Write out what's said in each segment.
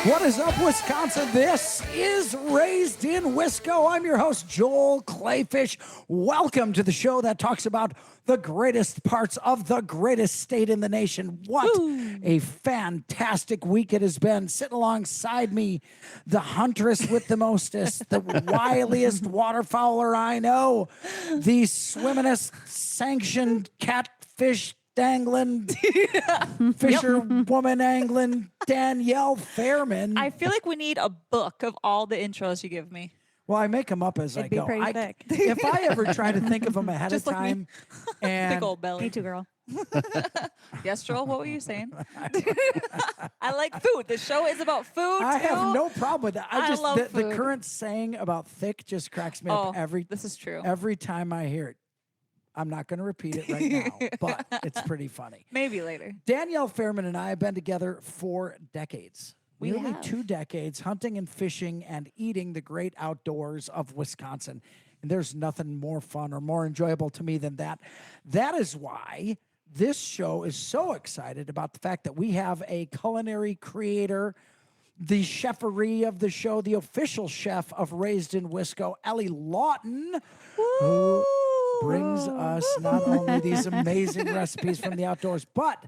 What is up, Wisconsin? This is Raised in Wisco. I'm your host, Joel Clayfish. Welcome to the show that talks about the greatest parts of the greatest state in the nation. What a fantastic week it has been. Sitting alongside me, the huntress with the mostest, the wiliest waterfowler I know, the swimmingest sanctioned catfish dangling, fisherwoman angling, Danielle Fairman. I feel like we need a book of all the intros you give me. Well, I make them up as I It'd be go. pretty thick. If I ever try to think of them ahead Just of like me. time, and Big old belly. Me too, girl. Yes, Joel, what were you saying? I like food. The show is about food, I too. have no problem with that. I love the food. current saying about thick just cracks me up This is true. every time I hear it. I'm not going to repeat it right now, but it's pretty funny. Maybe later. Danielle Fairman and I have been together for decades. We Nearly have. 2 decades, hunting and fishing and eating the great outdoors of Wisconsin. And there's nothing more fun or more enjoyable to me than that. That is why this show is so excited about the fact that we have a culinary creator, the chefery of the show, the official chef of Raised in Wisco, Ellie Lawton, who brings us not only these amazing recipes from the outdoors, but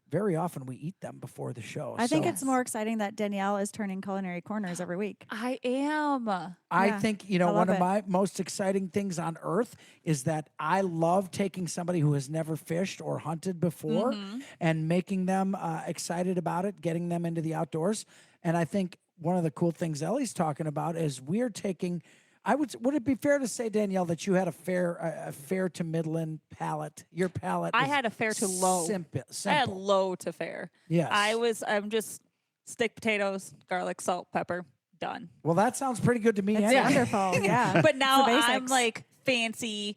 very often we eat them before the show. I think So it's more exciting that Danielle is turning culinary corners every week. I am. I Yeah, think, I one love of it. my most exciting things on earth is that I love taking somebody who has never fished or hunted before and making them excited about it, getting them into the outdoors. And I think one of the cool things Ellie's talking about is we're taking, would it be fair to say, Danielle, that you had a fair to middling palate? Your palate I was had a fair to low. Simple. I had low to fair. Yes. I'm just steak, potatoes, garlic, salt, pepper, done. Well, that sounds pretty good to me. It's anyway. wonderful. Yeah. But now It's the I'm basics. like fancy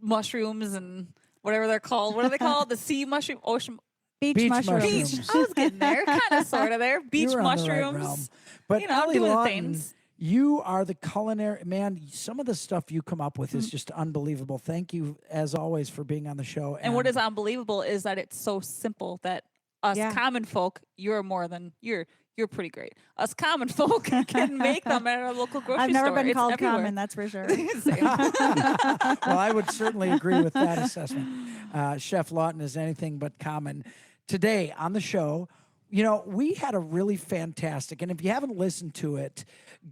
mushrooms and whatever they're called. What are they called? The sea mushroom, ocean. beach mushrooms. mushrooms. I was getting there, kind of, sort of there. Beach You were on the right mushrooms. realm. But you know, Ellie doing Lawton, things. you are the culinary man. Some of the stuff you come up with is just unbelievable. Thank you, as always, for being on the show. And what is unbelievable is that it's so simple that us Yeah. common folk, you're pretty great. Us common folk can make them at our local grocery store. I've never been It's called everywhere. common, that's for sure. Same. Well, I would certainly agree with that assessment. Chef Lawton is anything but common. Today on the show, we had a really fantastic, and if you haven't listened to it,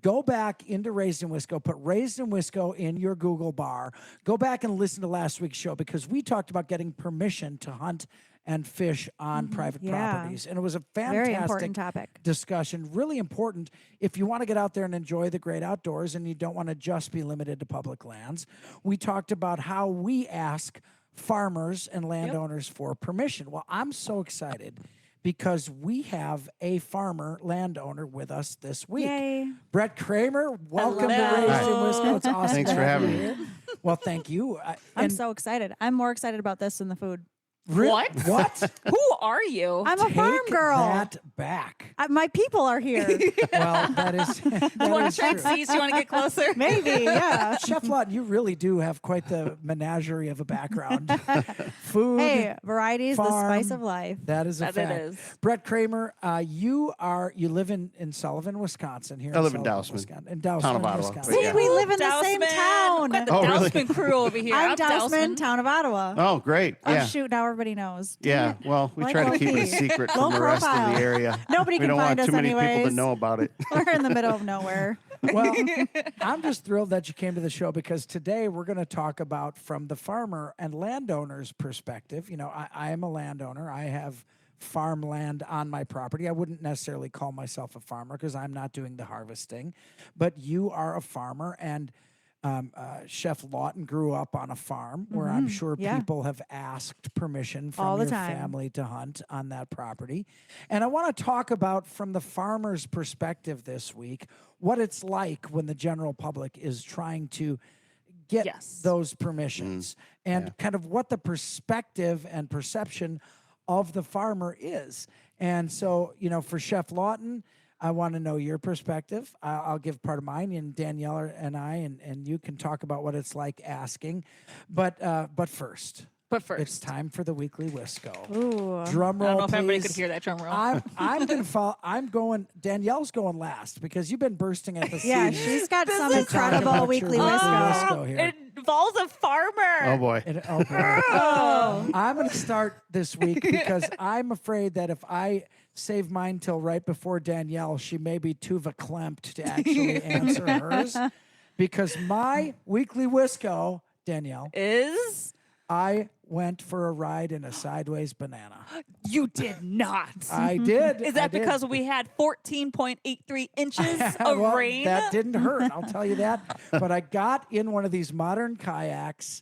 go back into Raised in Wisco, put Raised in Wisco in your Google bar. Go back and listen to last week's show because we talked about getting permission to hunt and fish on private Yeah. properties. And it was a Very fantastic important topic. discussion, really important if you want to get out there and enjoy the great outdoors and you don't want to just be limited to public lands. We talked about how we ask farmers and landowners for permission. Well, I'm so excited because we have a farmer landowner with us this week. Yay. Bret Cramer, welcome to Hello. Raised in Wisco. It's awesome. Thanks to for have you having me. here. Well, thank you. I'm so excited. I'm more excited about this than the food. What? What? Who are you? I'm a farm Take girl. that back. My people are here. Well, that is you want is to trade true. seats? You want to get closer? Maybe, yeah. Chef Lawton, you really do have quite the menagerie of a background. Food. Hey, variety's the spice farm. of life. That is a That fact. it is. Bret Cramer, you live in Sullivan, Wisconsin. Here I live in Sullivan, Dousman. Wisconsin. In Dousman, Town of Ottawa, Wisconsin. but See, yeah. we live in the Dousman. same town. Got the Oh, really? Dousman crew over here. I'm Dousman, Dousman. town of Ottawa. Oh, great. Oh, Yeah. shoot, now everybody knows. Yeah. Well, we Like try to keep it a low-key. secret Low from the rest of profile. the area. Nobody We can don't want find us too many people to anyways. know about it. We're in the middle of nowhere. Well, I'm just thrilled that you came to the show because today we're going to talk about from the farmer and landowner's perspective. I am a landowner. I have farmland on my property. I wouldn't necessarily call myself a farmer because I'm not doing the harvesting, but you are a farmer and Chef Lawton grew up on a farm where I'm sure yeah. people have asked permission from All the your time. family to hunt on that property. And I want to talk about from the farmer's perspective this week, what it's like when the general public is trying to get Yes. those permissions and Yeah. kind of what the perspective and perception of the farmer is. And so, for Chef Lawton, I want to know your perspective. I'll give part of mine, and Danielle and I, and you can talk about what it's like asking. But first, But first, it's time for the weekly Wisco. Ooh. Drum I don't roll, know if everybody please. could hear that drum roll. I'm gonna follow. I'm going. Danielle's going last because you've been bursting at the Yeah, seams. she's got This some is- incredible Talk about weekly your weekly Wisco. Wisco here. It involves a farmer. Oh boy. Okay. Oh. I'm going to start this week because I'm afraid that if I save mine till right before Danielle, she may be too verklempt to actually answer hers. Because my weekly Wisco, Danielle, Is I went for a ride in a sideways banana. you did not. I did. Is I that did. because we had 14.83 inches of Well, rain? That didn't hurt, I'll tell you that. But I got in one of these modern kayaks.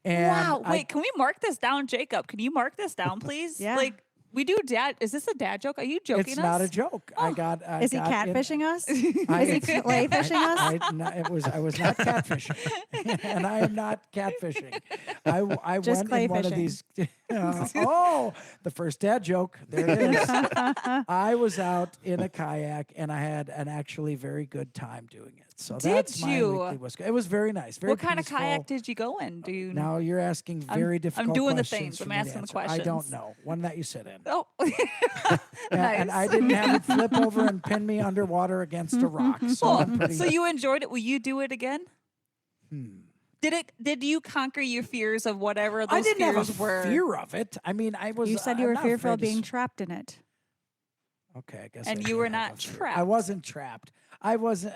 And Wow. I Wait, can we mark this down, Jacob? Can you mark this down, please? Yeah. Like, we do dad. Is this a dad joke? Are you joking it's us? not a joke. I got. Is he got in- catfishing us? I- Is he fillet fishing us? I was not catfishing, and I am not catfishing. I Just went clay in one of fishing. these. The first dad joke. There it is. I was out in a kayak, and I had an actually very good time doing it. So Did that's my you? weekly Wisco. It was very nice. Very What kind peaceful. of kayak did you go in? Do you Now you're asking very difficult doing the questions things. for I'm me to asking the answer. I don't questions. know. One that you sit in. Oh, And I nice. didn't have it flip over and pin me underwater against a rock. So I'm pretty. So you enjoyed it. Will you do it again? Did you conquer your fears of whatever those I didn't fears have a were? fear of it. I mean, I was. You said you I'm were not fearful afraid of to being trapped in it. Okay, I guess. And I you did were have not a fear. I trapped. wasn't trapped. I wasn't.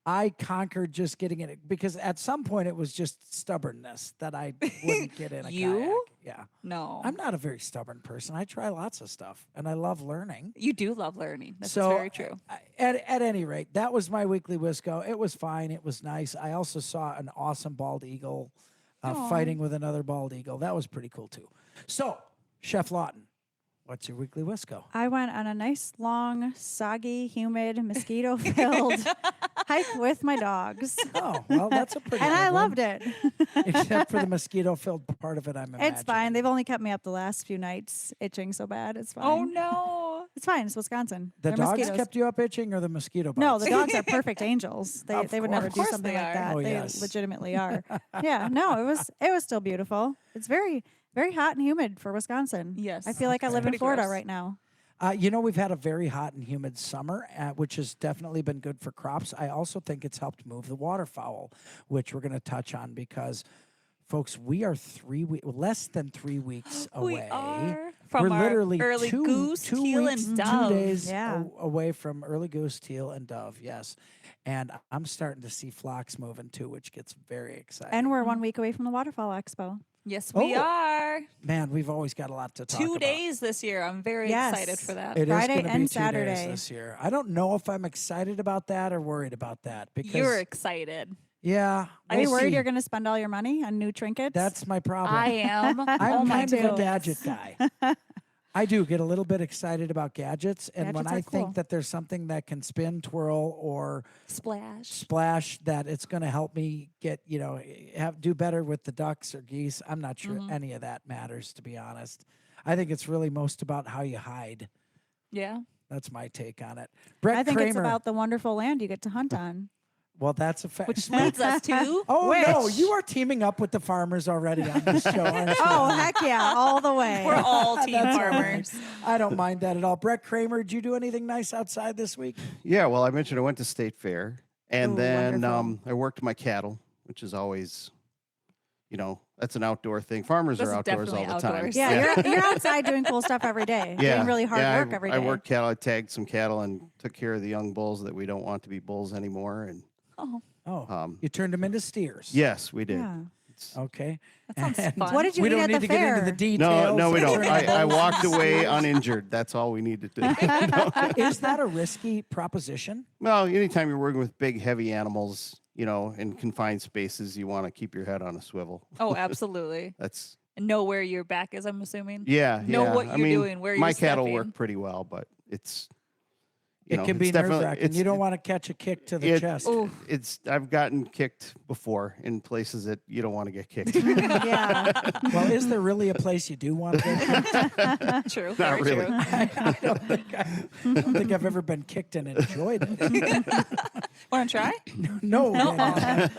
I conquered just getting in it because at some point it was just stubbornness that I wouldn't get in a You? kayak. Yeah, No. I'm not a very stubborn person. I try lots of stuff and I love learning. You do love learning. That's So very true. At any rate, that was my weekly Wisco. It was fine. It was nice. I also saw an awesome bald eagle fighting with another bald eagle. That was pretty cool too. So, Chef Lawton, what's your weekly Wisco? I went on a nice, long, soggy, humid, mosquito-filled hike with my dogs. Oh, well, that's a pretty And good I one. loved it. Except for the mosquito-filled part of it, I'm imagining. It's fine. They've only kept me up the last few nights itching so bad. It's fine. Oh no. It's fine. It's Wisconsin. The They're dogs mosquitoes. kept you up itching or the mosquito bites? No, the dogs are perfect angels. They Of would never course. do Of course something they like are. that. Oh, They yes. legitimately are. Yeah, no, it was still beautiful. It's very hot and humid for Wisconsin. Yes. I feel like I live in Pretty Florida gross. right now. We've had a very hot and humid summer, which has definitely been good for crops. I also think it's helped move the waterfowl, which we're going to touch on because, folks, we are less than 3 weeks away. We are from We're our literally early two goose, teal, weeks, and 2 dove. days Yeah. away from early goose, teal, and dove. Yes, and I'm starting to see flocks moving too, which gets very exciting. And we're 1 week away from the Waterfall Expo. Yes, we Oh. are. Man, we've always got a lot to talk 2 about. days this year. I'm very Yes. excited for that. It is Friday gonna be and 2 days Saturday. this year. I don't know if I'm excited about that or worried about that because You're excited. yeah. Are you we'll worried see. you're going to spend all your money on new trinkets? That's my problem. I am. I'm oh my kind of a goodness. gadget guy. I do get a little bit excited about gadgets, and when Gadgets I are think cool. that there's something that can spin, twirl, or Splash. splash that it's going to help me get, do better with the ducks or geese. I'm not sure Mm-hmm. any of that matters, to be honest. I think it's really most about how you hide. Yeah. That's my take on it. Bret I think Cramer. it's about the wonderful land you get to hunt on. Well, that's a fact. Which leads us to. Oh no, Which- you are teaming up with the farmers already on this show, aren't you? Oh, heck yeah, all the way. We're all team That's all farmers. right. I don't mind that at all. Bret Cramer, did you do anything nice outside this week? Yeah, well, I mentioned I went to State Fair, and Ooh, then wonderful. I worked my cattle, which is always, that's an outdoor thing. Farmers This are is outdoors all definitely the time. outdoors. Yeah, you're outside doing cool stuff every day. Doing really hard work every day. I worked cattle. I tagged some cattle and took care of the young bulls that we don't want to be bulls anymore. And Oh, Oh, you turned them into steers. yes, we did. Yeah. Okay. that sounds And fun. What did you we eat don't at need the to get into fair? the details. No, we of don't. turning I bulls walked into away steers. uninjured. That's all we needed to do. Is that a risky proposition? Well, anytime you're working with big, heavy animals, in confined spaces, you want to keep your head on a swivel. Oh, absolutely. That's And know where your back is, I'm assuming. yeah. Know yeah. what I you're mean, doing, where my you're cattle stepping. work pretty well, but it's It can be it's definitely- nerve-wracking. it's- You don't want to catch a kick to the chest. Ooh. I've gotten kicked before in places that you don't want to get kicked. Yeah. Well, is there really a place you do want to get? True. Not very really. True. I don't think I've ever been kicked and enjoyed it. Want to try? No. man.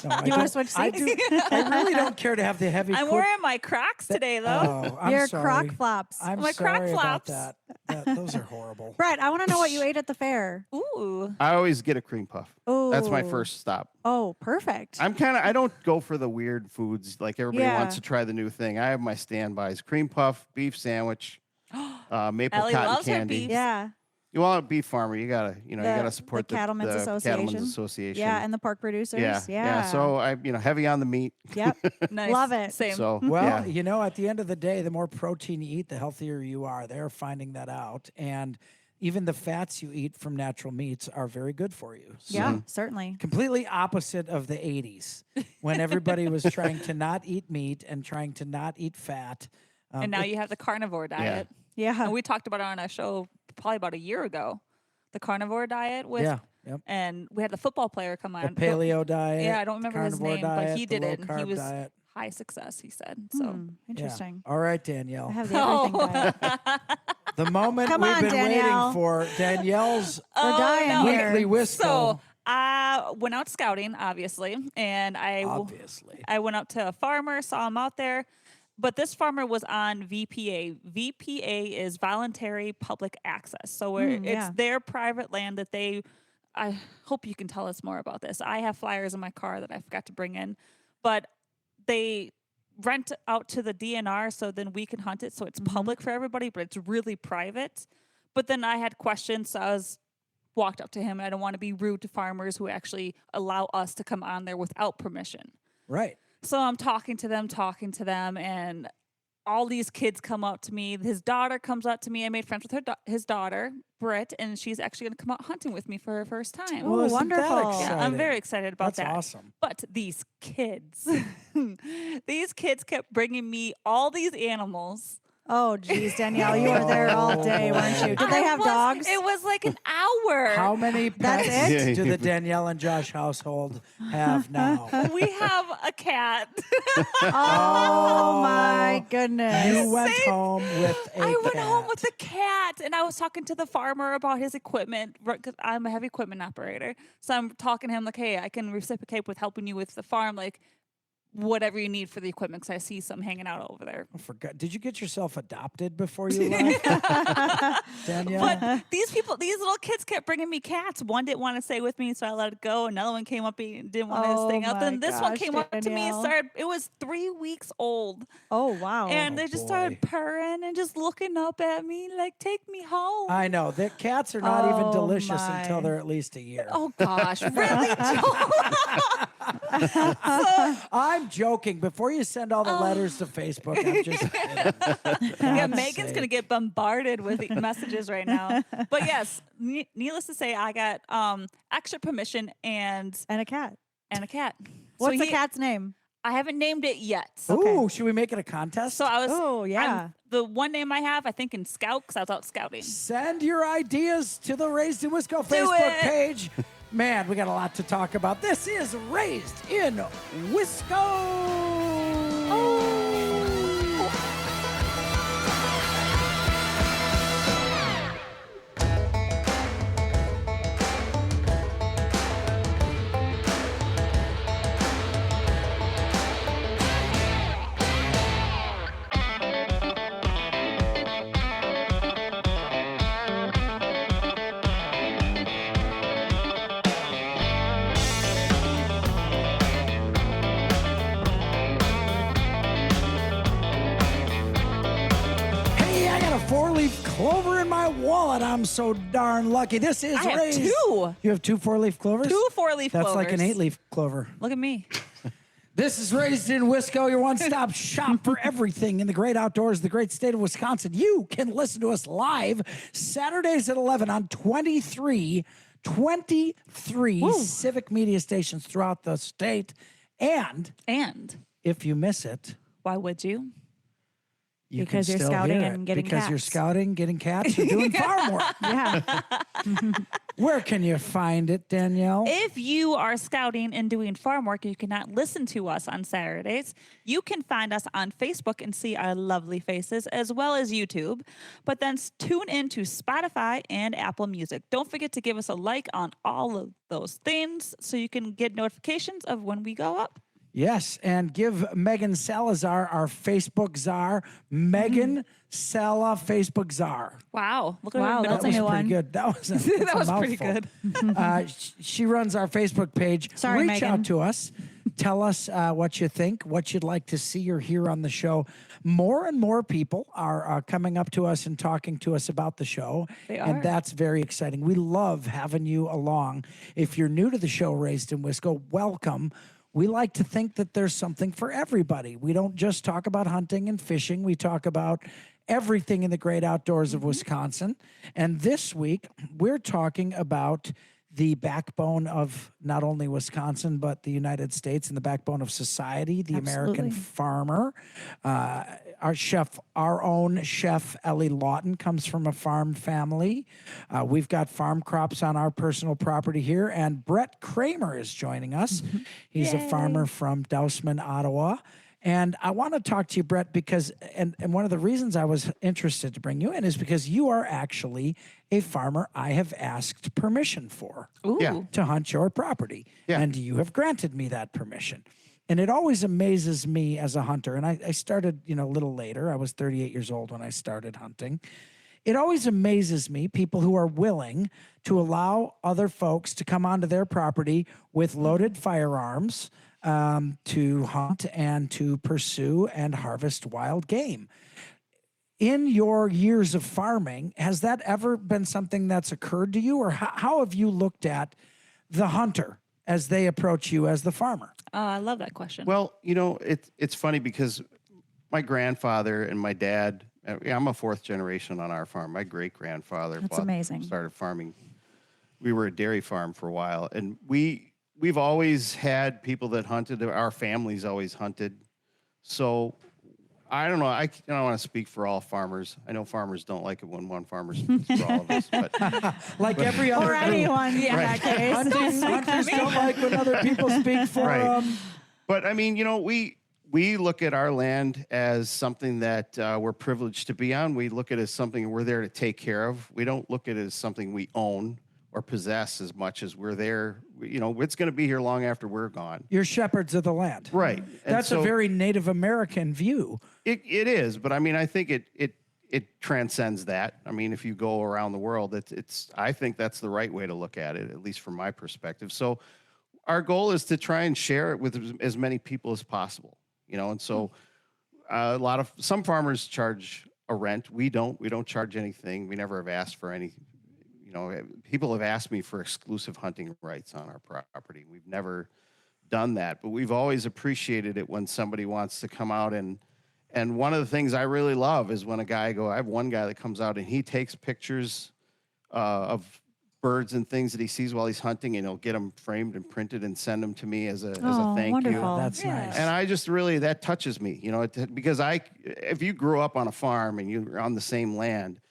No, I You want to don't- switch I seats? do. I really don't care to have the heavy. I'm wearing my Crocs today, though. Oh, I'm Your sorry. croc flops. I'm My croc sorry about flops. that. Those are horrible. Brett, I want to know what you ate at the fair. Ooh. I always get a cream puff. Oh, That's my first stop. Oh, perfect. I don't go for the weird foods like everybody Yeah. wants to try the new thing. I have my standbys: cream puff, beef sandwich, maple Ellie cotton loves her candy. beef. yeah. You want a beef farmer, you gotta support the Cattlemen's Association. Cattlemen's Association. Yeah, and the pork producers. yeah. So I, heavy on the meat. Yep. Nice. Love it. Same. So Well, yeah. at the end of the day, the more protein you eat, the healthier you are. They're finding that out, and even the fats you eat from natural meats are very good for you. So Yeah, certainly. completely opposite of the 80s when everybody was trying to not eat meat and trying to not eat fat. And now you have the carnivore diet. Yeah. And we talked about it on our show probably about a year ago. The carnivore diet with, Yep. and we had the football player come on. The paleo diet. Yeah, I don't remember his carnivore name, but diet, he the did it. And he low-carb was diet. high success, he said. So Yeah. Interesting. All right, I Danielle. have the everything diet. The moment Come we've on, been Danielle. waiting for, Danielle's We're dying here. weekly Wisco. So I went out scouting, obviously, and Obviously. I went up to a farmer, saw him out there, but this farmer was on VPA. VPA is voluntary public access, so it's yeah. their private land that they. I hope you can tell us more about this. I have flyers in my car that I forgot to bring in, but they rent out to the DNR so then we can hunt it. So it's public for everybody, but it's really private. But then I had questions. So I walked up to him, and I don't want to be rude to farmers who actually allow us to come on there without permission. Right. So I'm talking to them, and all these kids come up to me. His daughter comes up to me. I made friends with his daughter, Britt, and she's actually going to come out hunting with me for her first time. Ooh, isn't that wonderful. Yeah, I'm exciting? very excited about That's that. awesome. But these kids, these kids kept bringing me all these animals. Oh, geez, Danielle, you were there all day, weren't you? Did they I have was- dogs? It was like an hour. How many That's pets it? do the Danielle and Josh household have now? We have a cat. Oh, my goodness. You went home with a I went home cat. with a cat, and I was talking to the farmer about his equipment because I'm a heavy equipment operator. So I'm talking to him like, "Hey, I can reciprocate with helping you with the farm, like whatever you need for the equipment." Because I see some hanging out over there. I forgot. Did you get yourself adopted before you left, Danielle? But these little kids kept bringing me cats. One didn't want to stay with me, so I let it go. Another one came up and didn't want to Oh stay out. my Then this one gosh, came up to me and Danielle. started. It was 3 weeks old, Oh, wow. and they just started boy. purring and just looking up at me like, "Take me home." I know that cats are not even Oh, delicious my. until they're at least a year. Oh gosh, really? Joel? I'm joking. Before you send all the letters to Facebook, I'm just kidding. Yeah, God's Megan's sake. gonna get bombarded with messages right now. But yes, needless to say, I got extra permission and And a cat. a cat. What's so the cat's name? I haven't named it yet. Ooh, should we make it a contest? So I was. Oh, yeah. The one name I have, I think, in Scout, because I was out scouting. Send your ideas to the Raised in Wisco Facebook it. page. Man, we got a lot to talk about. This is Raised in Wisco. Hey, I got a 4-leaf clover in my wallet. I'm so darn lucky. This is I have Raised. two. You have 2 4-leaf clovers? 2 4-leaf That's clovers. like an 8-leaf clover. Look at me. This is Raised in Wisco, your one-stop shop for everything in the great outdoors, the great state of Wisconsin. You can listen to us live Saturdays at 11 on 23 civic media stations throughout the state. And And if you miss it, why would you? You because can you're still scouting hear and it. getting because you're cats. scouting, getting cats, you're doing farm work. Yeah. Where can you find it, Danielle? If you are scouting and doing farm work, you cannot listen to us on Saturdays. You can find us on Facebook and see our lovely faces, as well as YouTube. But then tune in to Spotify and Apple Music. Don't forget to give us a like on all of those things so you can get notifications of when we go up. Yes, and give Megan Salazar, our Facebook czar, Megan Sala Facebook czar. Wow. Look at Wow, her middle that's That was a new name. pretty one. good. That was That was pretty good. She runs our Facebook page. Sorry, Reach Megan. out to us. Tell us what you think, what you'd like to see or hear on the show. More and more people are coming up to us and talking to us about the show. They And are. that's very exciting. We love having you along. If you're new to the show, Raised in Wisco, welcome. We like to think that there's something for everybody. We don't just talk about hunting and fishing. We talk about everything in the great outdoors of Wisconsin. And this week, we're talking about the backbone of not only Wisconsin, but the United States and the backbone of society, the American Absolutely. farmer. Our own chef, Ellie Lawton, comes from a farm family. We've got farm crops on our personal property here, and Bret Cramer is joining us. He's a farmer from Dousman, Ottawa. And I want to talk to you, Bret, because, and one of the reasons I was interested to bring you in is because you are actually a farmer I have asked permission for Ooh. Yeah. to hunt your property. Yeah. And you have granted me that permission. And it always amazes me as a hunter. And I started, a little later. I was 38 years old when I started hunting. It always amazes me, people who are willing to allow other folks to come onto their property with loaded firearms to hunt and to pursue and harvest wild game. In your years of farming, has that ever been something that's occurred to you? Or how have you looked at the hunter as they approach you as the farmer? I love that question. Well, it's funny because my grandfather and my dad, I'm a fourth generation on our farm. My great grandfather That's amazing. started farming. We were a dairy farm for a while, and we've always had people that hunted. Our family's always hunted. So I don't know. I don't want to speak for all farmers. I know farmers don't like it when one farmer speaks for all of us. But Like every other Or group. anyone in Right. that case. Hunters don't like when other people speak for Right. them. But I mean, we look at our land as something that we're privileged to be on. We look at it as something we're there to take care of. We don't look at it as something we own or possess as much as we're there. It's going to be here long after we're gone. You're shepherds of the land. Right. And That's a so very Native American view. It is, but I mean, I think it transcends that. I mean, if you go around the world, I think that's the right way to look at it, at least from my perspective. So our goal is to try and share it with as many people as possible, and so some farmers charge a rent. We don't charge anything. We never have asked for any. People have asked me for exclusive hunting rights on our property. We've never done that, but we've always appreciated it when somebody wants to come out and one of the things I really love is when I have one guy that comes out and he takes pictures of birds and things that he sees while he's hunting, and he'll get them framed and printed and send them to me as a thank wonderful. That's Yeah. nice. you. And I just really, that touches me, because if you grew up on a farm and you're on the same land,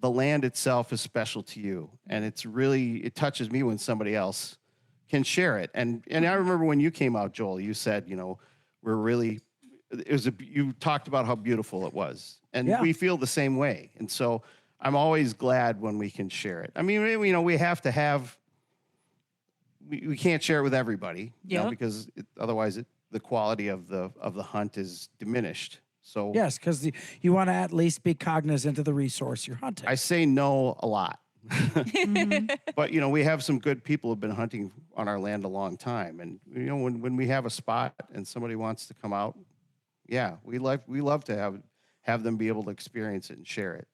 the land itself is special to you. And it touches me when somebody else can share it. And I remember when you came out, Joel, you said, you talked about how beautiful it was. And Yeah. we feel the same way. And so I'm always glad when we can share it. I mean, we have to have, we can't share it with everybody, Yep. because otherwise the quality of the hunt is diminished. So Yes, because you want to at least be cognizant of the resource you're hunting. I say no a lot. Mm-hmm. But we have some good people who've been hunting on our land a long time, and when we have a spot and somebody wants to come out, yeah, we love to have them be able to experience it and share it.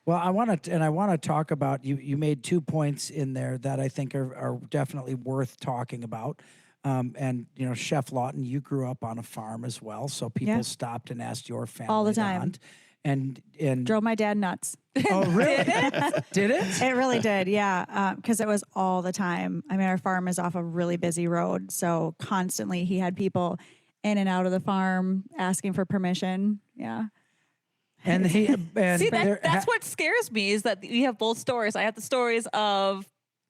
Well, I want to talk about you made 2 points in there that I think are definitely worth talking about. And Chef Lawton, you grew up on a farm as well, so people Yeah. stopped and asked your family All the to time. hunt. And Drove my dad nuts. oh really? Did it? It really did, yeah, because it was all the time. I mean, our farm is off a really busy road, so constantly he had people in and out of the farm asking for permission. Yeah. And he and See, there- that's what scares me is that you have both stories. I have the stories of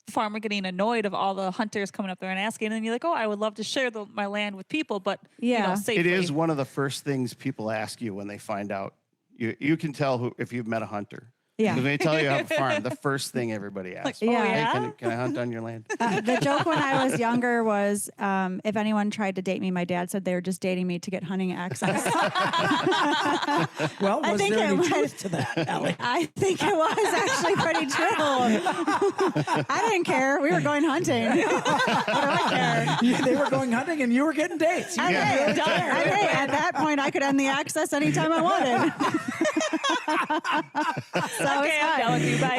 the farmer getting annoyed of all the hunters coming up there and asking, and then you're like, oh, I would love to share my land with people, but Yeah. safely. It is one of the first things people ask you when they find out. You can tell if you've met a hunter. Yeah. Because when they tell you you have a farm, the first thing everybody asks. oh, Yeah. Hey, yeah? can I hunt on your land? The joke when I was younger was if anyone tried to date me, my dad said they were just dating me to get hunting access. well, I was think there it any was- truth to that, Ellie? I think it was actually pretty true. I didn't care. We were going hunting. What do I care? They were going hunting and you were getting dates. You I didn't did. really care. I did. At that point, I could end the access anytime I wanted. So Okay, I'm done with you. Bye.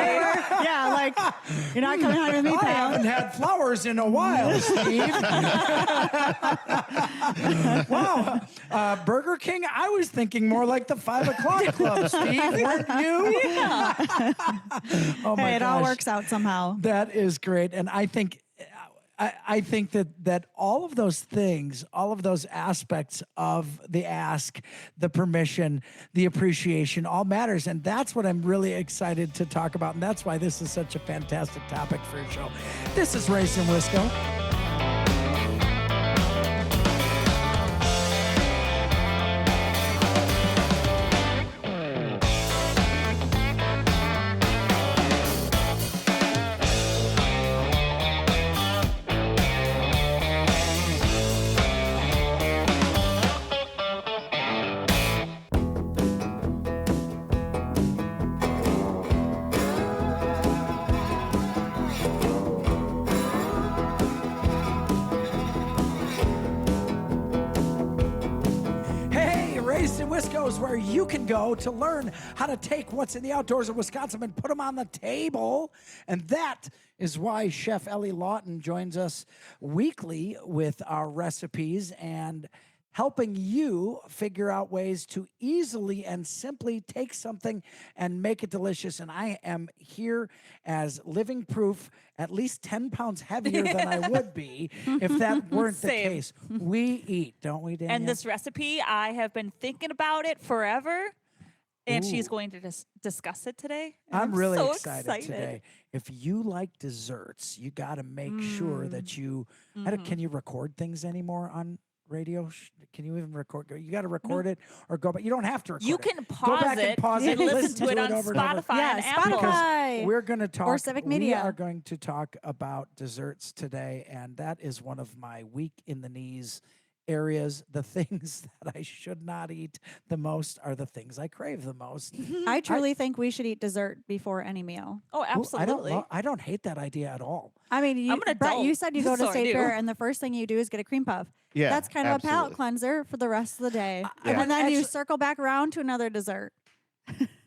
yeah, like you're not coming hunting with me, I pal. haven't had flowers in a while, Steve. Wow. Burger King, I was thinking more like the 5 o'clock club, Steve, weren't you? Yeah. Oh my Hey, it all gosh. works out somehow. That is great. And I think that all of those things, all of those aspects of the ask, the permission, the appreciation, all matters. And that's what I'm really excited to talk about. And that's why this is such a fantastic topic for a show. This is Race and Wisco. Race and Wisco is where you can go to learn how to take what's in the outdoors of Wisconsin and put them on the table. And that is why Chef Ellie Lawton joins us weekly with our recipes and helping you figure out ways to easily and simply take something and make it delicious. And I am here as living proof, at least 10 pounds heavier than I would be if that weren't the Same. case. We eat, don't we, Danielle? And this recipe, I have been thinking about it forever, and she's Ooh. going to discuss it today. And I'm really so excited today. If you like desserts, you got to make sure that you. Can you record things anymore on radio? Can you even record? You got to record it or go back. You don't have to record You it. can Go pause back it and pause and it, listen to it on over and over. Spotify Yeah, and Apple. Spotify. We're going to talk. Civic We Media. are going to talk about desserts today, and that is one of my weak in the knees areas. The things that I should not eat the most are the things I crave the most. I truly think we should eat dessert before any meal. Oh, Ooh, absolutely. I don't hate that idea at all. I mean, I'm an Brett, you adult, said you go to so I State do. Fair and the first thing you do is get a cream puff. Yeah, That's kind of a palate absolutely. cleanser for the rest of the day. Yeah. And then you Actually- circle back around to another dessert.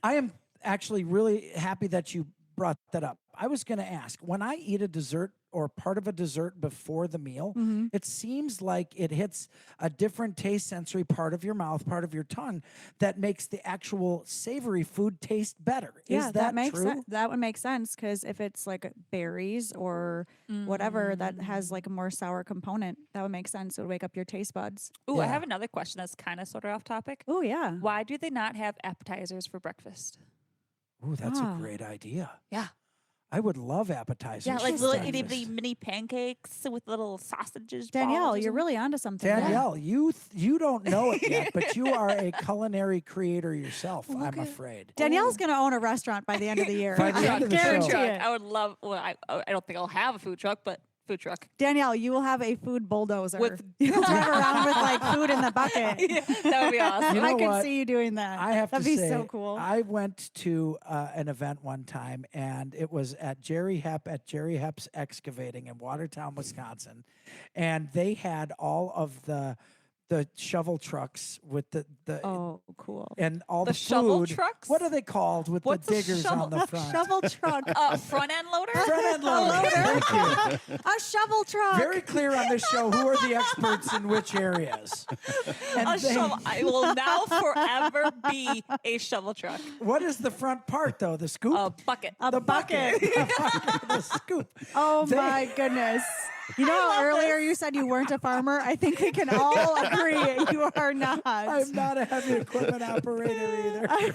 I am actually really happy that you brought that up. I was going to ask, when I eat a dessert or part of a dessert before the meal, it seems like it hits a different taste sensory part of your mouth, part of your tongue, that makes the actual savory food taste better. Yeah, Is that makes true? sense. That would make sense because if it's like berries or whatever that has like a more sour component, that would make sense. It would wake up your taste buds. Ooh, I Yeah. have another question that's kind of sort of off topic. Oh yeah. Why do they not have appetizers for breakfast? Ooh, that's a Ah. great idea. Yeah. I would love appetizers. Yeah, like for little itty breakfast. bitty mini pancakes with little sausages. Danielle, balls or you're something. really onto something. there. Danielle, you don't know it yet, but you are a culinary creator yourself, I'm afraid. Danielle's going to own a restaurant by the end of the year. By the I end of the guarantee show. it. I would love. Well, I don't think I'll have a food truck, but food truck. Danielle, you will have a food bulldozer. With- You'll drive around with like food in the bucket. That would be awesome. You know I can what? see you doing that. I have That'd to be say, so cool. I went to an event one time, and it was at Jerry Hepp's Excavating in Watertown, Wisconsin, and they had all of the shovel trucks with the Oh, cool. and all The the shovel food. trucks? What are they called with What's the a diggers shovel- on the front? Shovel truck. Front end loader. Front end loader. Thank you. A shovel truck. Very clear on this show who are the experts in which areas. And A they- shovel. I will now forever be a shovel truck. What is the front part though? The scoop? A bucket. A the bucket. the scoop. Oh They- my goodness. You know, how earlier you said you weren't a farmer. I think we can all agree you are not. I'm not a heavy equipment operator either.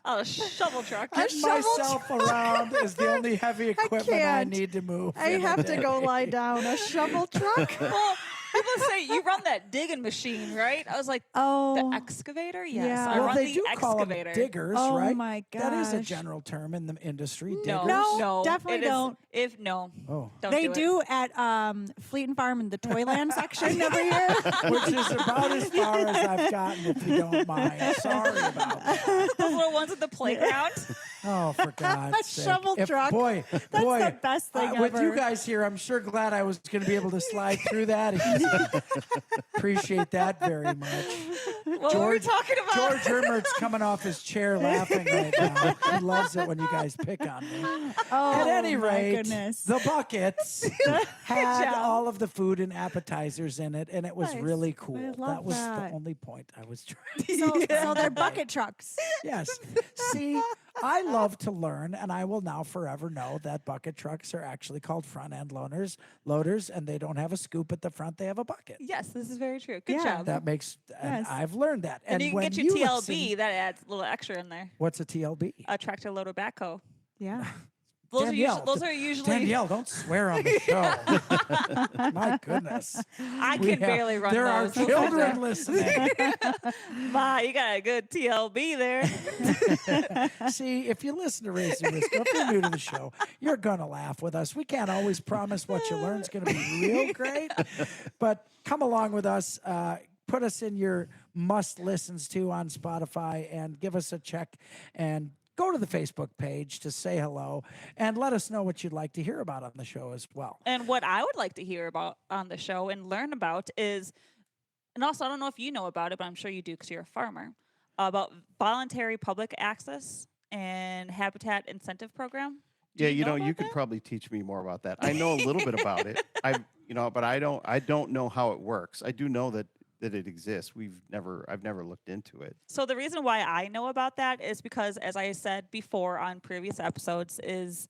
A shovel truck. Getting myself around is the only heavy equipment I can't. need to move. I in a have to day. go lie down. A shovel truck? Well, people say you run that digging machine, right? I was like, Oh. the excavator? Yes, Yeah. I Well, run they the do call them excavator. diggers, Oh right? my That is a gosh. general term in the industry. No, Diggers. No, no, definitely it is- don't. If no, Oh. don't They do it. do at Fleet and Farm in the Toyland section every year. Which is about as far as I've gotten, if you don't mind. Sorry about that. Those little ones at the playground. Oh, for God's sake. Shovel truck. Boy, That's boy, the best thing with you ever. guys here, I'm sure glad I was going to be able to slide through that. Appreciate that very much. What were we talking about? George Hermert's coming off his chair laughing right now. He loves it when you guys pick on me. Oh, At any my rate, goodness. the buckets had job. all of the food and appetizers in it, and it was Nice. really cool. I That love was that. the only point I was trying to So they're bucket trucks. Yes. See, I love to learn, and I will now forever know that bucket trucks are actually called front end loaders, and they don't have a scoop at the front; they have a bucket. Yes, this is very true. Good Yeah. job. That makes, and Yes. I've learned that. and you can when get your TLB. listen- That adds a little extra in there. what's a TLB? A tractor loader backhoe. Yeah. Those are usually. Danielle, don't swear on the show. My goodness. I We can have- barely run There are those. We'll children come listening. Ma, you got a good TLB there. See, if you listen to Raising Wisco, if you're new to the show, you're going to laugh with us. We can't always promise what you learn is going to be real great, but come along with us. Put us in your must listens to on Spotify and give us a check and go to the Facebook page to say hello and let us know what you'd like to hear about on the show as well. And what I would like to hear about on the show and learn about is, and also I don't know if you know about it, but I'm sure you do because you're a farmer, about voluntary public access and habitat incentive program. Do Yeah, you know you about could that? probably teach me more about that. I know a little bit about it. But I don't know how it works. I do know that it exists. I've never looked into it. So the reason why I know about that is because, as I said before on previous episodes, is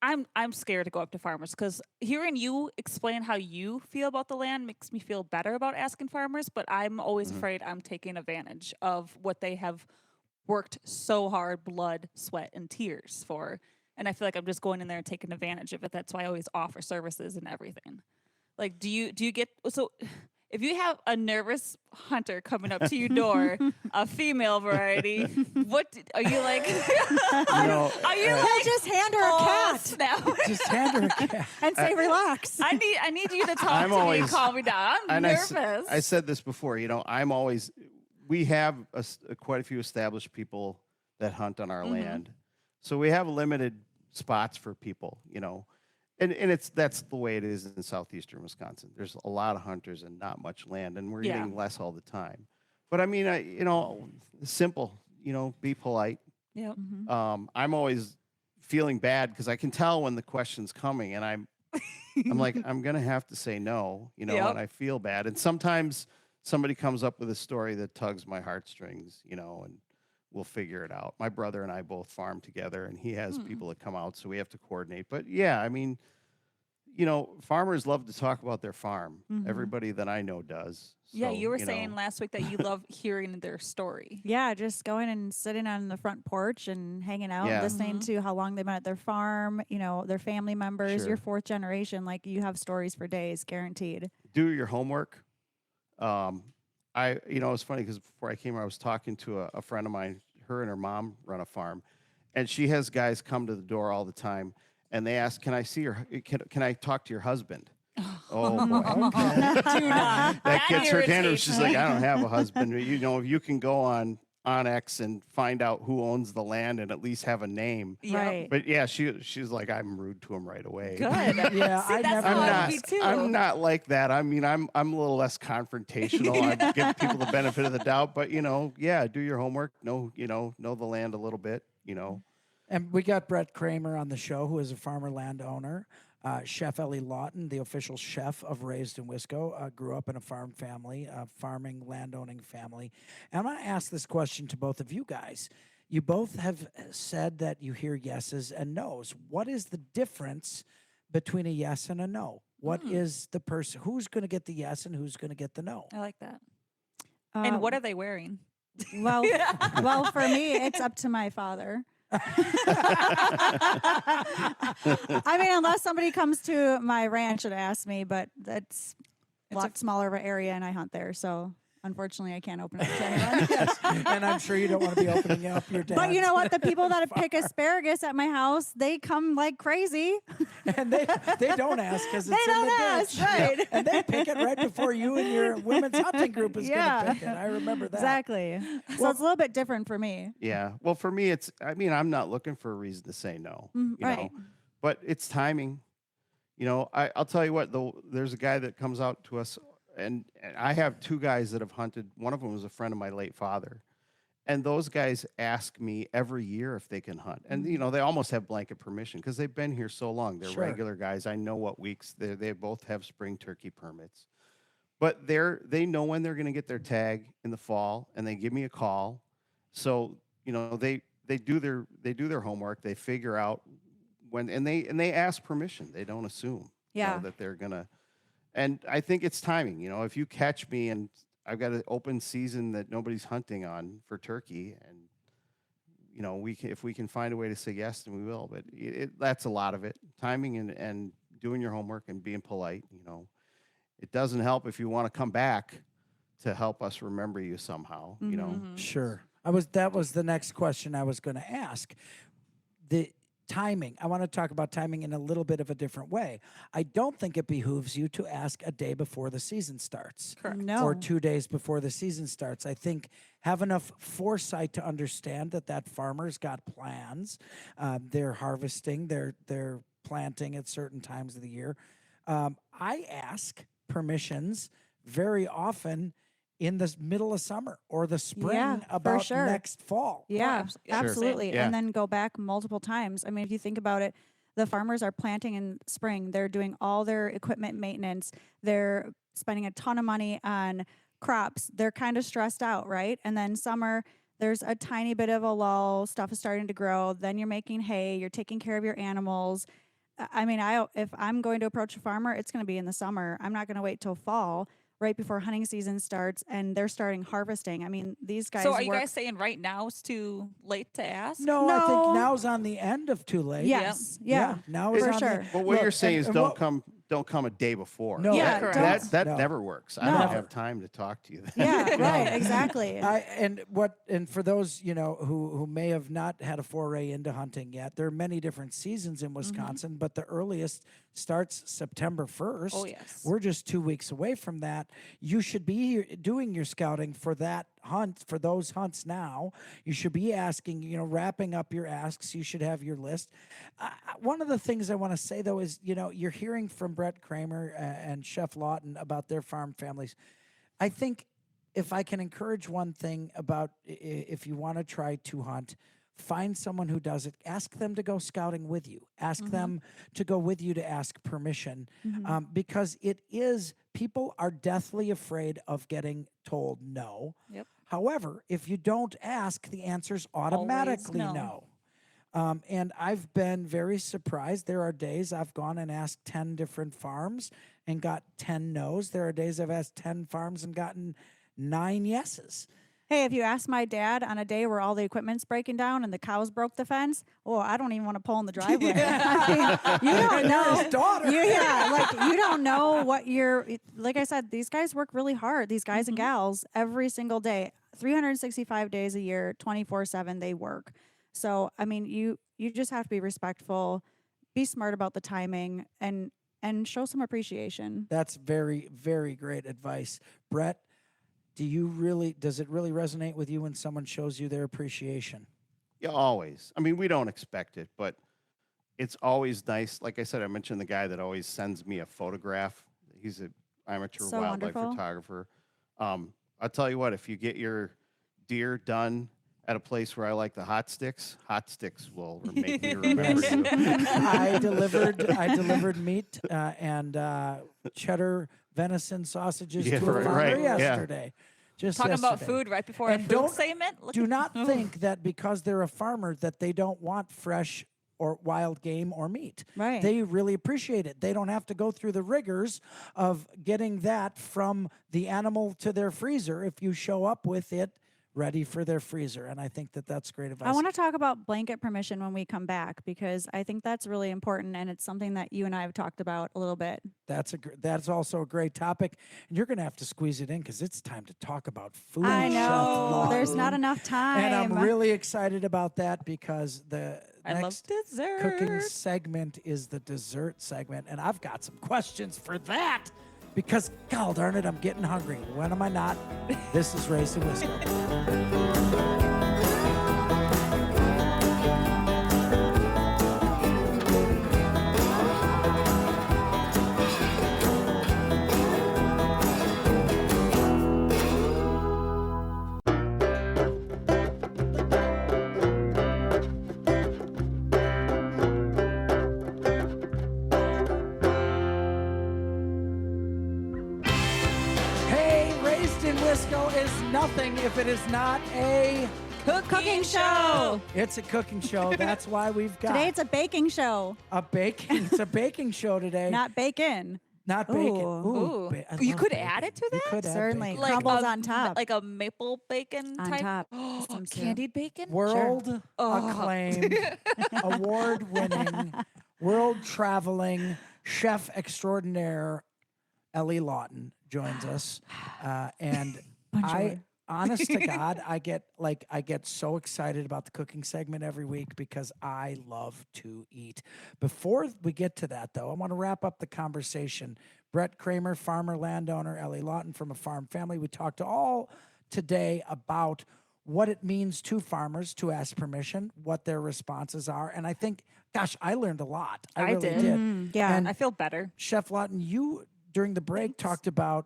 I'm scared to go up to farmers because hearing you explain how you feel about the land makes me feel better about asking farmers, but I'm always afraid I'm taking advantage of what they have worked so hard, blood, sweat, and tears for. And I feel like I'm just going in there and taking advantage of it. That's why I always offer services and everything. Like, do you get so? If you have a nervous hunter coming up to your door, a female variety, are you like? Are you like? Just hand her a Oh, cat snap. Just hand her a cat. and say, relax. I need you to talk I'm to me and always- calm me down. I'm And nervous. I said this before. We have quite a few established people that hunt on our land, so we have limited spots for people. And that's the way it is in southeastern Wisconsin. There's a lot of hunters and not much land, and we're Yeah. getting less all the time. But I mean, simple. Be polite. Yep. I'm always feeling bad because I can tell when the question's coming, and I'm like, I'm gonna have to say no, Yep. and I feel bad. And sometimes somebody comes up with a story that tugs my heartstrings, and we'll figure it out. My brother and I both farm together, and he has people that come out, so we have to coordinate. But yeah, I mean, farmers love to talk about their farm. Everybody that I know does. Yeah, So, you were saying last week that you love hearing their story. Yeah, just going and sitting on the front porch and hanging out, Yeah. listening to how long they've been at their farm, their family members, Sure. your fourth generation. Like, you have stories for days, guaranteed. do your homework. It's funny because before I came here, I was talking to a friend of mine. Her and her mom run a farm, and she has guys come to the door all the time, and they ask, "Can I see your? Can I talk to your husband?" Oh boy, Do not. that gets her tender. irritates She's me. like, "I don't have a husband." If you can go on X and find out who owns the land and at least have a name. Yep. Right. But yeah, she's like, I'm rude to him right away. Good. Yeah, See, I that's never- how I'm I not. would be too. I'm not like that. I mean, I'm a little less confrontational. I give people the benefit of the doubt, but yeah, do your homework. Know the land a little bit. And we got Bret Cramer on the show, who is a farmer landowner. Chef Ellie Lawton, the official chef of Raised in Wisco, grew up in a farm family, a farming, landowning family. And I'm going to ask this question to both of you guys. You both have said that you hear yeses and nos. What is the difference between a yes and a no. What is the person who's going to get the yes and who's going to get the no? I like that. And what Um, are they wearing? well, well, for me, it's up to my father. I mean, unless somebody comes to my ranch and asks me, but that's a lot smaller of an area and I hunt there. So unfortunately, I can't open it to anyone. Yes. And I'm sure you don't want to be opening up your dad. But you know what? The people that pick asparagus at my house, they come like crazy. And they don't ask because it's They in the don't ask, ditch. right. And they pick it right before you and your women's hunting group is Yeah. going to pick it. I remember that. Exactly. So it's a little bit different for me. Yeah. Well, for me, I'm not looking for a reason to say no, you right. know, but it's timing. You know, I'll tell you what, though, there's a guy that comes out to us, and I have two guys that have hunted. One of them was a friend of my late father. And those guys ask me every year if they can hunt. And, you know, they almost have blanket permission because they've been here so long. They're Sure. regular guys. I know what weeks. They both have spring turkey permits. But they know when they're going to get their tag in the fall, and they give me a call. So, you know, they do their homework. They figure out when, and they ask permission. They don't assume you know, Yeah. that they're going to. And I think it's timing. You know, if you catch me and I've got an open season that nobody's hunting on for turkey, and you know, if we can find a way to say yes, then we will. But that's a lot of it: timing and doing your homework and being polite. You know, it doesn't help if you want to come back to help us remember you somehow. You know, Sure. That was the next question I was going to ask. The timing. I want to talk about timing in a little bit of a different way. I don't think it behooves you to ask a day before the season starts. Correct. No. Or 2 days before the season starts. I think have enough foresight to understand that farmer's got plans. They're harvesting, they're planting at certain times of the year. I ask permissions very often in the middle of summer or the spring Yeah, for about sure. next fall. Yeah, Sure. absolutely. Yeah. And then go back multiple times. I mean, if you think about it, the farmers are planting in spring. They're doing all their equipment maintenance. They're spending a ton of money on crops. They're kind of stressed out, right? And then summer, there's a tiny bit of a lull. Stuff is starting to grow. Then you're making hay. You're taking care of your animals. I mean, if I'm going to approach a farmer, it's going to be in the summer. I'm not going to wait till fall, right before hunting season starts, and they're starting harvesting. I mean, these guys. So are you work- guys saying right now is too late to ask? No, I think No. now's on the end of too late. Yes. Yeah. now is for on sure. The, but what Look, you're saying and- is and don't come a day before. No, Yeah, correct. that No. never works. I No. don't have time to talk to you. Then. Yeah, right, exactly. And for those who may have not had a foray into hunting yet, there are many different seasons in Wisconsin, but the earliest starts September 1st. Oh, yes. We're just 2 weeks away from that. You should be doing your scouting for that hunt, for those hunts now. You should be asking, wrapping up your asks. You should have your list. One of the things I want to say though is, you're hearing from Bret Cramer and Chef Lawton about their farm families. I think if I can encourage one thing about if you want to try to hunt, find someone who does it. Ask them to go scouting with you. Ask them to go with you to ask permission, because people are deathly afraid of getting told no. Yep. However, if you don't ask, the answer's automatically no. And I've been very surprised. There are days I've gone and asked 10 different farms and got 10 no's. There are days I've asked 10 farms and gotten 9 yeses. Hey, if you ask my dad on a day where all the equipment's breaking down and the cows broke the fence, I don't even want to pull in the driveway. I mean, you don't know. His daughter. You don't know what like I said, these guys work really hard, these guys and gals, every single day, 365 days a year, 24/7, they work. So, I mean, you just have to be respectful, be smart about the timing, and show some appreciation. That's very, very great advice. Bret, does it really resonate with you when someone shows you their appreciation? Yeah, always. I mean, we don't expect it, but it's always nice. Like I said, I mentioned the guy that always sends me a photograph. He's an amateur So wildlife wonderful. photographer. I'll tell you what, if you get your deer done at a place where I like the hot sticks will make me remember you. I delivered meat and cheddar venison sausages Yeah, to a farmer right, yeah. yesterday. Just Talking about yesterday. food right before And a food don't- segment. Look Do at- not think that because they're a farmer that they don't want fresh or wild game or meat. Right. They really appreciate it. They don't have to go through the rigors of getting that from the animal to their freezer if you show up with it ready for their freezer. And I think that that's great advice. I want to talk about blanket permission when we come back because I think that's really important and it's something that you and I have talked about a little bit. That's also a great topic, and you're going to have to squeeze it in because it's time to talk about food. I Chef know. There's Lawton. not enough time. And I'm really excited about that because I love next dessert. cooking segment is the dessert segment, and I've got some questions for that because, God darn it, I'm getting hungry. When am I not? This is Raised in Wisco. Hey, Raised in Wisco is nothing if it is not a Cooking show. It's a cooking show. That's why we've got Today it's a baking show, a baking. It's a baking show today. not bacon. Not bacon. Ooh. I You love could bacon. add it to You that? could add Certainly. bacon. Like crumbles a- on top. like a maple bacon On type. top. Some syrup. Candied bacon. World acclaimed, award-winning, world-traveling chef extraordinaire Ellie Lawton joins us, and honest to God, I get so excited about the cooking segment every week because I love to eat. Before we get to that, though, I want to wrap up the conversation. Bret Cramer, farmer, landowner, Ellie Lawton from a farm family. We talked all today about what it means to farmers to ask permission, what their responses are, and I think, gosh, I learned a lot. I really did. did. Yeah. And I feel better. Chef Lawton, you during the break talked about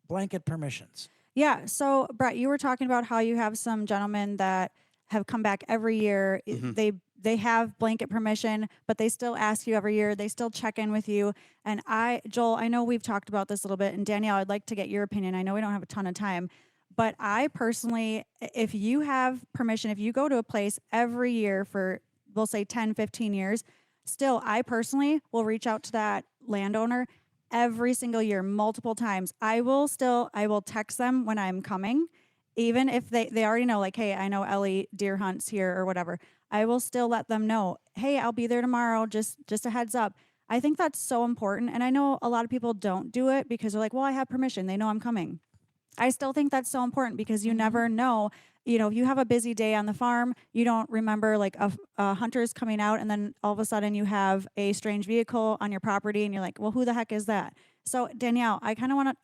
blanket permissions. Yeah. So, Brett, you were talking about how you have some gentlemen that have come back every year. They have blanket permission, but they still ask you every year. They still check in with you. And Joel, I know we've talked about this a little bit. And Danielle, I'd like to get your opinion. I know we don't have a ton of time, but I personally, if you have permission, if you go to a place every year for, we'll say 10, 15 years, still, I personally will reach out to that landowner every single year, multiple times. I will text them when I'm coming, even if they already know, like, hey, I know Ellie deer hunts here or whatever. I will still let them know, hey, I'll be there tomorrow. Just a heads up. I think that's so important. And I know a lot of people don't do it because they're like, well, I have permission. They know I'm coming. I still think that's so important because you never know. You know, if you have a busy day on the farm, you don't remember like a hunter's coming out and then all of a sudden you have a strange vehicle on your property and you're like, well, who the heck is that? So Danielle, I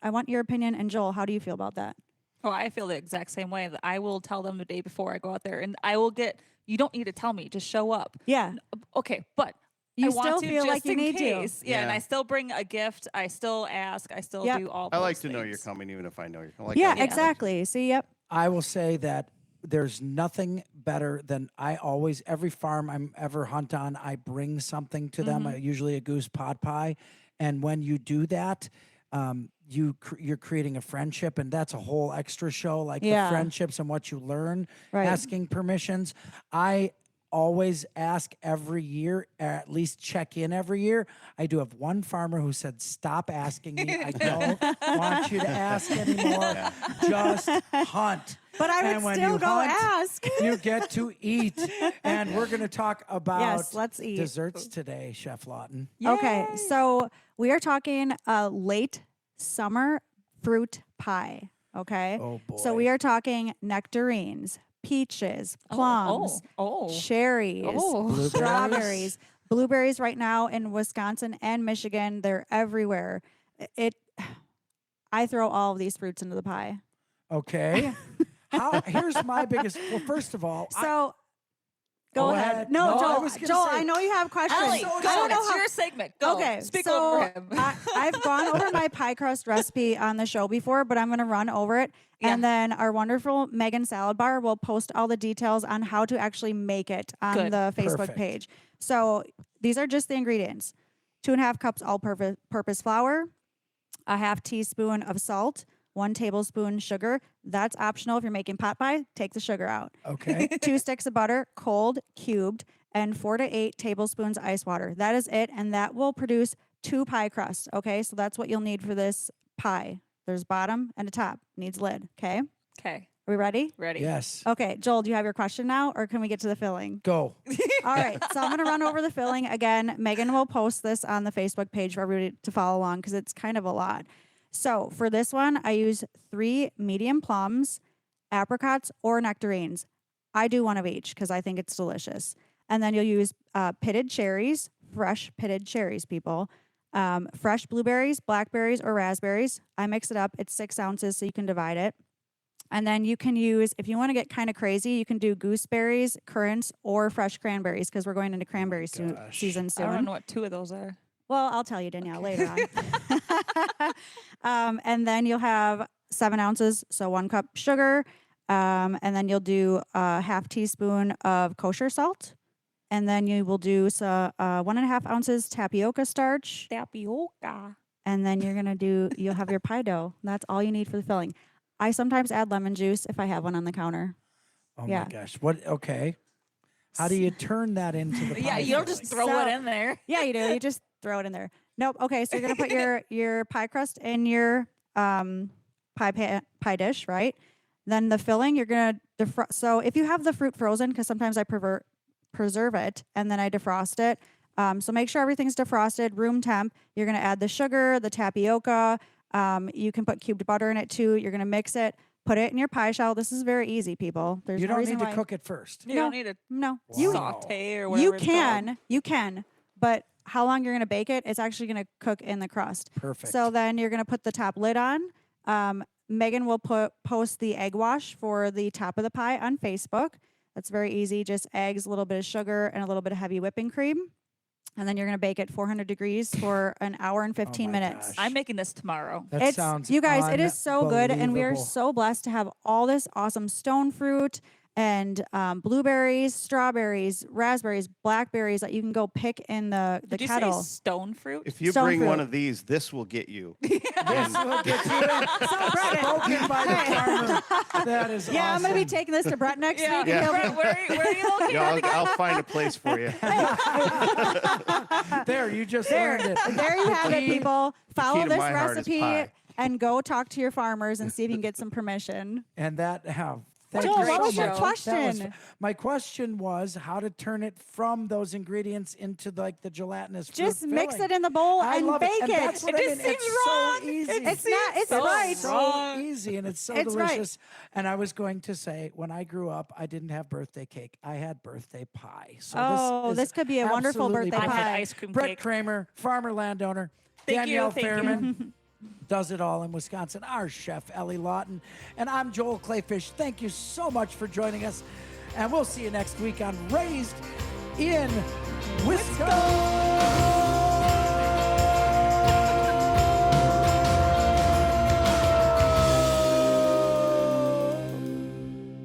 want your opinion. And Joel, how do you feel about that? Oh, I feel the exact same way. That I will tell them the day before I go out there, and I will get. You don't need to tell me; just show up. Yeah. Okay, but You I want still to feel just like you in need to. case. Yeah, and Yeah. I still bring a gift. I still ask. I still Yep. do all. I like those to know you're things. coming, even if I know you're coming. Yeah, Like, exactly. See, yep. I will say that there's nothing better than every farm I'm ever hunt on, I bring something to them, usually a goose pot pie. And when you do that, you're creating a friendship, and that's a whole extra show, like Yeah. the friendships and what you learn, Right. asking permissions. I always ask every year, at least check in every year. I do have one farmer who said, stop asking me. I don't want you to ask anymore. Just hunt. But I would And when still you go hunt, ask. You get to eat. And we're going to talk about Yes, let's eat. desserts today, Chef Lawton. Okay, so we are talking late summer fruit pie. Okay. Oh, boy. So we are talking nectarines, peaches, plums, cherries, Oh. strawberries, blueberries. Right now in Wisconsin and Michigan, they're everywhere. I throw all of these fruits into the pie. Okay. Here's my biggest. Well, first of all, So Go go ahead. ahead. No, No, I Joel. was gonna Joel, say- I know you have questions. Ellie, so go. I don't know It's how. your segment. Go. Okay, Speak so over him. I've gone over my pie crust recipe on the show before, but I'm going to run over it. Yeah. And then our wonderful Megan Salad Bar will post all the details on how to actually make it on Good. the Facebook Perfect. page. So these are just the ingredients. 2.5 cups all-purpose flour, a half teaspoon of salt, 1 tablespoon sugar. That's optional if you're making pot pie. Take the sugar out. okay. 2 sticks of butter, cold, cubed, and 4 to 8 tablespoons ice water. That is it, and that will produce 2 pie crusts. Okay, so that's what you'll need for this pie. There's bottom and a top. Needs lid. Okay, Okay. are we ready? Ready. Yes. Okay, Joel, do you have your question now, or can we get to the filling? Go. All right, so I'm going to run over the filling again. Megan will post this on the Facebook page for everybody to follow along because it's kind of a lot. So for this one, I use 3 medium plums, apricots, or nectarines. I do one of each because I think it's delicious. And then you'll use pitted cherries, fresh pitted cherries, people. Fresh blueberries, blackberries, or raspberries. I mix it up. It's 6 ounces, so you can divide it. And then you can use, if you want to get kind of crazy, you can do gooseberries, currants, or fresh cranberries because we're going into cranberry gosh. season soon. I don't know what 2 of those are. Well, I'll tell you, Danielle, later on. And then you'll have 7 ounces, so 1 cup sugar. And then you'll do a half teaspoon of kosher salt. And then you will do 1.5 ounces tapioca starch. Tapioca. And then you'll have your pie dough. That's all you need for the filling. I sometimes add lemon juice if I have one on the counter. Oh Yeah. my gosh. What? Okay. How do you turn that into the pie? Yeah, you don't just filling? throw So- it in there. Yeah, you do. You just throw it in there. Nope. Okay, so you're gonna put your pie crust in your pie dish, right? Then the filling, you're gonna defrost. So if you have the fruit frozen, because sometimes I preserve it and then I defrost it. So make sure everything's defrosted, room temp. You're gonna add the sugar, the tapioca. You can put cubed butter in it too. You're gonna mix it. Put it in your pie shell. This is very easy, people. There's You no don't reason need to why. cook it first. You No. don't need to No, You- saute or whatever. you can, but how long you're gonna bake it? It's actually gonna cook in the crust. Perfect. So then you're gonna put the top lid on. Megan will post the egg wash for the top of the pie on Facebook. That's very easy. Just eggs, a little bit of sugar, and a little bit of heavy whipping cream. And then you're gonna bake it 400 degrees for an hour and 15 my minutes. gosh. I'm making this tomorrow. That sounds You guys, it is so good, and we are unbelievable. so blessed to have all this awesome stone fruit and blueberries, strawberries, raspberries, blackberries that you can go pick in the Did you kettle. say stone fruit? If you Stone bring one fruit. of these, this will get you. This will get you in. Spoken by the farmer. That is Yeah, I'm gonna be awesome. taking this to Brett next week. and Yeah. he'll be- Where are you located? Yeah, I'll find a place for you. There, you just There, learned it. there you have it, Key- people. Follow to this my heart is recipe pie. and go talk to your farmers and see if you can get some permission. And that thank Joel, you what so was your much. question? That was- my question was how to turn it from those ingredients into like the gelatinous fruit Just mix filling. it in the bowl I and love bake And that's what It I just mean. seems It's so wrong. easy. It's not. It's so right. So easy and it's so It's right. delicious. And I was going to say, when I grew up, I didn't have birthday cake. I had birthday pie. So Oh, this this could be a wonderful absolutely birthday I perfect. had pie. ice cream Bret cake. Cramer, farmer landowner. Thank you, Danielle thank you. Fairman does it all in Wisconsin. Our chef, Ellie Lawton. And I'm Joel Clayfish. Thank you so much for joining us. And we'll see you next week on Raised in Wisco.